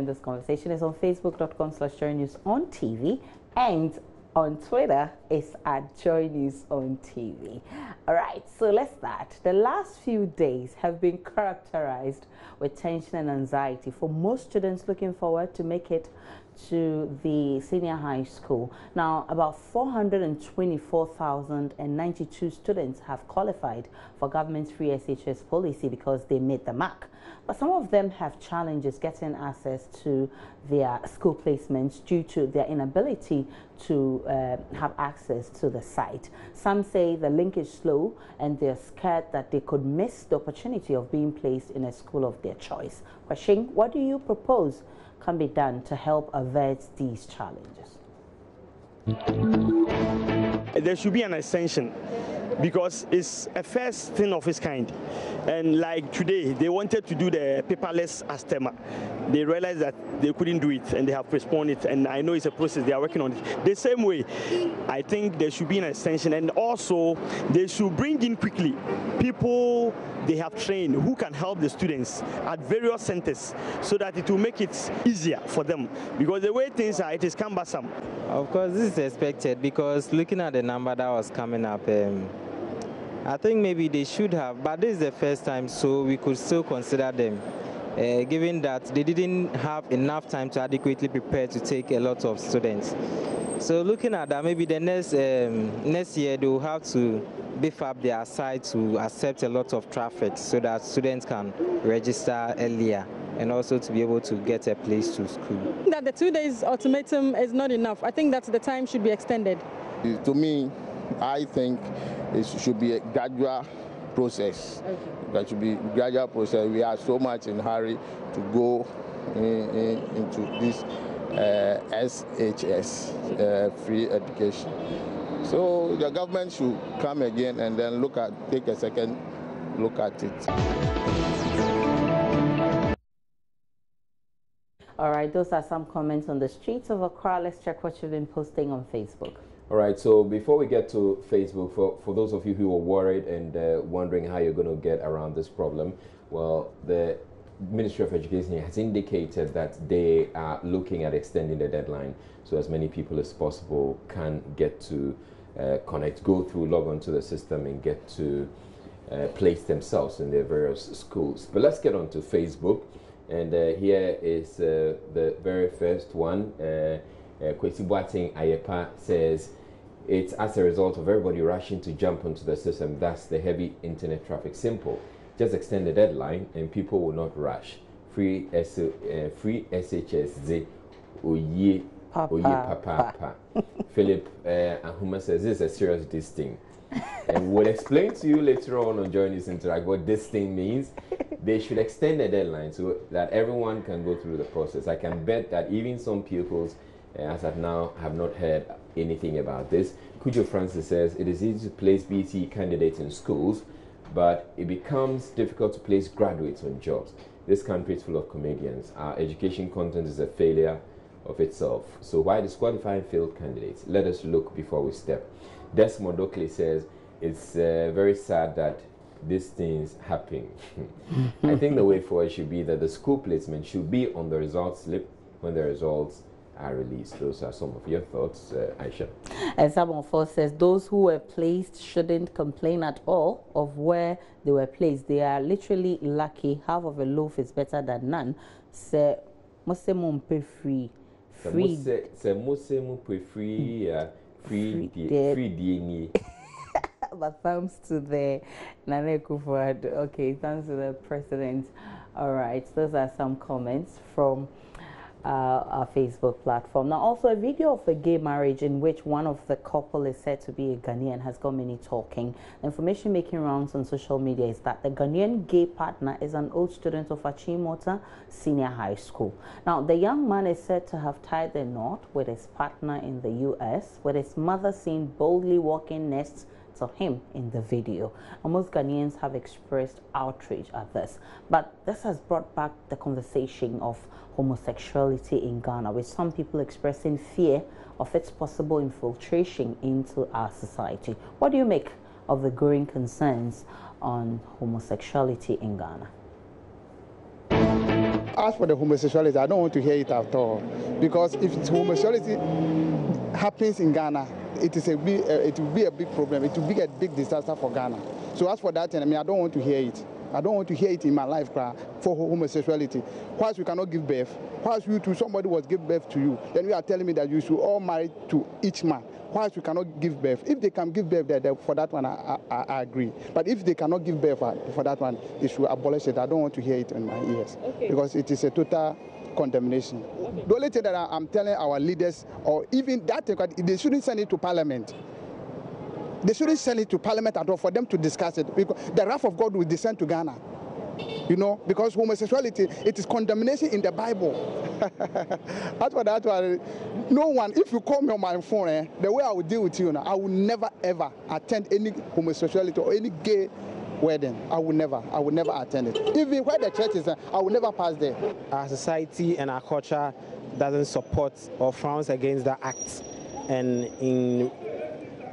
join this conversation is on facebook.com/JoyNews on TV, and on Twitter is at JoyNews on TV. All right, so let's start. The last few days have been characterized with tension and anxiety for most students looking forward to make it to the senior high school. Now, about 424,092 students have qualified for government's free SHS policy because they made the mark. But some of them have challenges getting access to their school placements due to their inability to have access to the site. Some say the link is slow and they're scared that they could miss the opportunity of being placed in a school of their choice. Kwashing, what do you propose can be done to help avert these challenges? There should be an extension because it's a first thing of its kind. And like today, they wanted to do the paperless ASTEMA. They realized that they couldn't do it and they have postponed it. And I know it's a process, they are working on it. The same way, I think there should be an extension, and also they should bring in quickly people they have trained who can help the students at various centers so that it will make it easier for them. Because the way things are, it is cumbersome. Of course, this is expected because looking at the number that was coming up, I think maybe they should have, but this is the first time, so we could still consider them, given that they didn't have enough time to adequately prepare to take a lot of students. So looking at that, maybe the next year they will have to beef up their site to accept a lot of traffic so that students can register earlier and also to be able to get a place to school. That the 2 days ultimatum is not enough. I think that the time should be extended. To me, I think it should be a gradual process. Okay. That should be a gradual process. We are so much in a hurry to go into this SHS, free education. So the government should come again and then take a second look at it. All right, those are some comments on the streets of Accra. Let's check what you've been posting on Facebook. All right, so before we get to Facebook, for those of you who are worried and wondering how you're going to get around this problem, well, the Ministry of Education has indicated that they are looking at extending the deadline so as many people as possible can get to log on to the system and get to place themselves in their various schools. But let's get on to Facebook. And here is the very first one. Kwesi Boateng Ayepa says, it's as a result of everybody rushing to jump onto the system. That's the heavy internet traffic. Simple. Just extend the deadline and people will not rush. Free SHS. Oye Papa. Philip Ahuma says, this is a serious this thing. And we'll explain to you later on JoyNews Interact what this thing means. They should extend the deadline so that everyone can go through the process. I can bet that even some pupils, as of now, have not heard anything about this. Kujo Francis says, it is easy to place BT candidates in schools, but it becomes difficult to place graduates on jobs. This country is full of comedians. Our education content is a failure of itself. So why disqualifying failed candidates? Let us look before we step. Desmond Oakley says, it's very sad that these things happen. I think the way forward should be that the school placement should be on the results slip when the results are released. Those are some of your thoughts, Aisha. And someone first says those who were placed shouldn't complain at all of where they were placed. They are literally lucky. Half of a loaf is better than none. Se free. But thanks to the Nana Kufuor. Okay, thanks to the president. All right, those are some comments from our Facebook platform. Now, also a video of a gay marriage in which one of the couple is said to be a Ghanaian has got many talking. The information making rounds on social media is that the Ghanaian gay partner is an old student of Achimota Senior High School. Now, the young man is said to have tied the knot with his partner in the US, with his mother seen boldly walking next to him in the video. And most Ghanaians have expressed outrage at this, but this has brought back the conversation of homosexuality in Ghana, with some people expressing fear of its possible infiltration into our society. What do you make of the growing concerns on homosexuality in Ghana? as for the homosexuality, I don't want to hear it at all. Because if homosexuality happens in Ghana, it will be a big problem. It will be a big disaster for Ghana. So as for that, I mean, I don't want to hear it. I don't want to hear it in my life for homosexuality. Whilst we cannot give birth, whilst you to somebody was give birth to you, then you are telling me that you should all marry to each man. Whilst we cannot give birth, if they can give birth for that one, I agree. But if they cannot give birth for that one, they should abolish it. I don't want to hear it in my ears because it is a total condemnation. Okay. The only thing that I'm telling our leaders, or even that, they shouldn't send it to Parliament. They shouldn't send it to Parliament at all for them to discuss it, because the wrath of God will descend to Ghana. You know, because homosexuality, it is condemnation in the Bible. As for that one, no one, if you call me on my phone, the way I will deal with you now, I will never ever attend any homosexuality or any gay wedding. I will never attend it. Even where the church is, I will never pass there. Our society and our culture doesn't support or frowns against that act. And in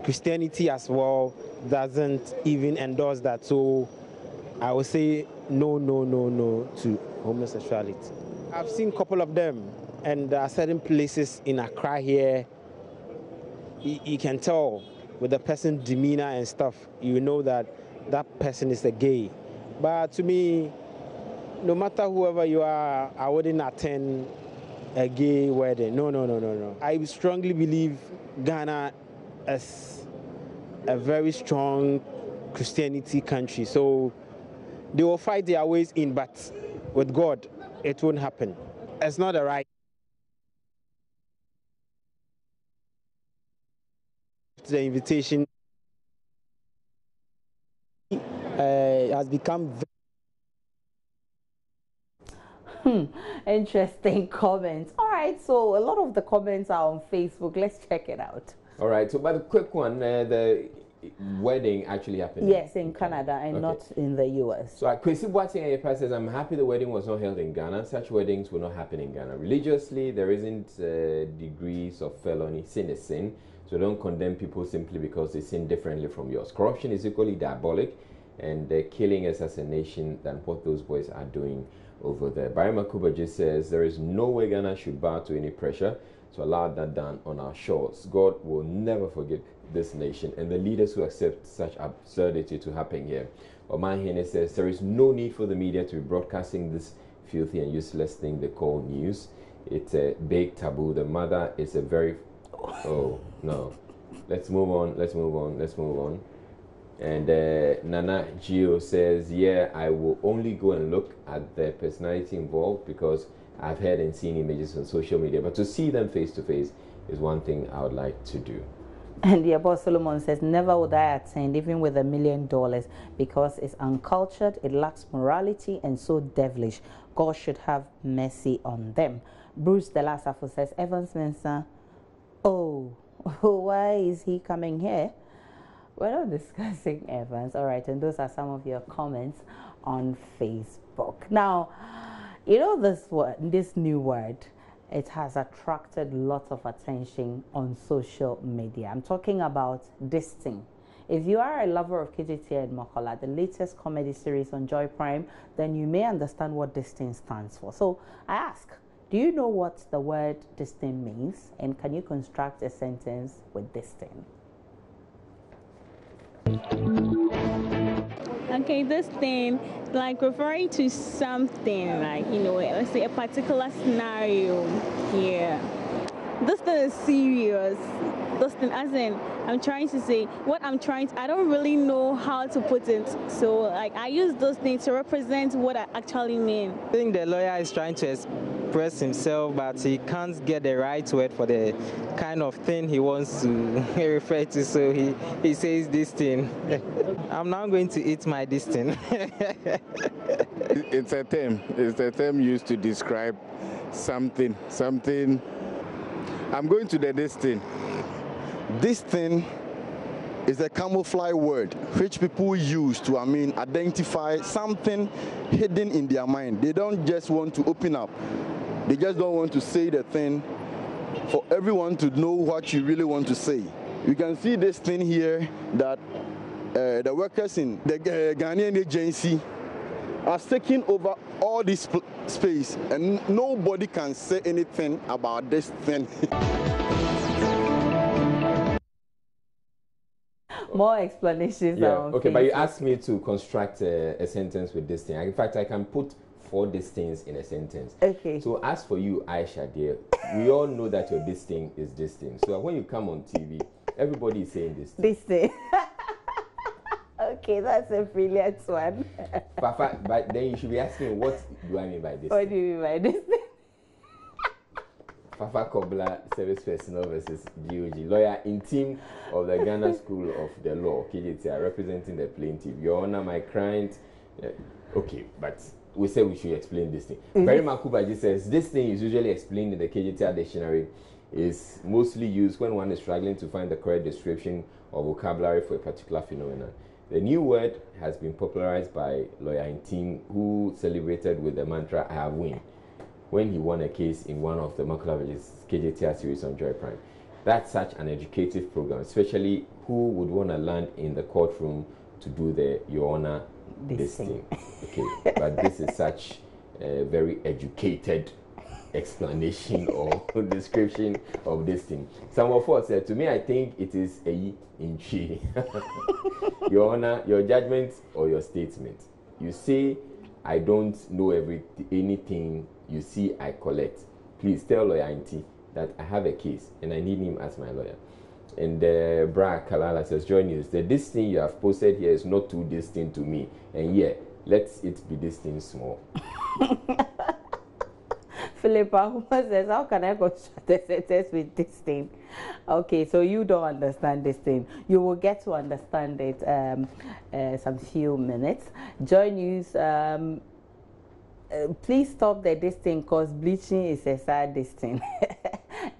Christianity as well doesn't even endorse that. So I would say no to homosexuality. I've seen a couple of them, and there are certain places in Accra here, you can tell with the person's demeanor and stuff, you know that that person is a gay. But to me, no matter whoever you are, I wouldn't attend a gay wedding. No. I strongly believe Ghana as a very strong Christianity country. So they will fight their ways in, but with God, it won't happen. It's not a right. The invitation has become interesting comments. All right, so a lot of the comments are on Facebook. Let's check it out. All right, so by the quick one, the wedding actually happened. Yes, in Canada and not in the US. So Kwesi Boateng says, I'm happy the wedding was not held in Ghana. Such weddings will not happen in Ghana. Religiously, there isn't degrees of felony. Sin is sin. So don't condemn people simply because they sin differently from yours. Corruption is equally diabolic, and they're killing us as a nation than what those boys are doing over there. Barry Makuba just says, there is no way Ghana should bow to any pressure to allow that done on our shores. God will never forget this nation and the leaders who accept such absurdity to happen here. Oman Hene says, there is no need for the media to be broadcasting this filthy and useless thing they call news. It's a big taboo. The mother is a very... Oh, no. Let's move on. And Nana Gio says, yeah, I will only go and look at the personality involved because I've heard and seen images on social media. But to see them face to face is one thing I would like to do. And the Apostle Solomon says, never would I attend, even with $1 million, because it's uncultured, it lacks morality, and so devilish. God should have mercy on them. Bruce Delasafo says, Evans Mensah, oh, why is he coming here? We're not discussing Evans. All right, and those are some of your comments on Facebook. Now, you know this new word, it has attracted lots of attention on social media. I'm talking about disting. If you are a lover of KGT and Mokola, the latest comedy series on Joy Prime, then you may understand what disting stands for. So I ask, do you know what the word disting means? And can you construct a sentence with disting? Okay, this thing, like referring to something, like, you know, let's say a particular scenario. Yeah. This thing is serious. This thing, as in, I'm trying to say, I don't really know how to put it. So, like, I use those things to represent what I actually mean. I think the lawyer is trying to express himself, but he can't get the right word for the kind of thing he wants to refer to, so he says this thing. I'm now going to eat my this thing. It's a term used to describe something. I'm going to this thing. This thing is a camouflage word which people use to, identify something hidden in their mind. They don't just want to open up. They just don't want to say the thing for everyone to know what you really want to say. You can see this thing here that the workers in the Ghanaian agency has taken over all this space, and nobody can say anything about this thing. More explanations. Yeah. Okay, but you asked me to construct a sentence with this thing. In fact, I can put 4 these things in a sentence. Okay. So as for you, Aisha, dear, we all know that your this thing is this thing. So when you come on TV, everybody is saying this thing. This thing. Okay, that's a brilliant one. Papa, but then you should be asking, what do I mean by this? What do you mean by this thing? Fafa Kobla, service personnel versus GOG, lawyer in team of the Ghana School of the Law, KJTR, representing the plaintiff. Your Honor, my client. Okay, but we said we should explain this thing. Barry Makubaji says this thing is usually explained in the KJTR dictionary, is mostly used when one is struggling to find the correct description or vocabulary for a particular phenomenon. The new word has been popularized by lawyer in team who celebrated with the mantra, I have win, when he won a case in one of the Makubaji's KJTR series on Joy Prime. That's such an educative program, especially who would want to land in the courtroom to do the Your Honor this thing. Okay, but this is such a very educated explanation or description of this thing. Some of us said to me, I think it is a in chi. Your Honor, your judgment or your statement. You say, I don't know anything. You see, I collect. Please tell lawyer Auntie that I have a case and I need him as my lawyer. And Bra Kalala says, JoyNews, this thing you have posted here is not too distinct to me. And yeah, let it be this thing small. Philippa says, how can I construct a sentence with this thing? Okay, so you don't understand this thing. You will get to understand it some few minutes. JoyNews, please stop this thing because bleaching is a sad this thing.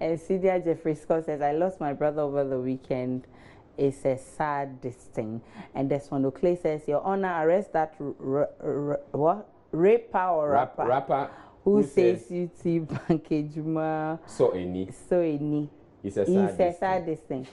And Celia Jeffrey Scott says, I lost my brother over the weekend. It's a sad this thing. And Desmond Clay says, Your Honor, arrest that what? Raper or rapper who says YouTube Bankejuma. So any. So any. It's a sad this thing.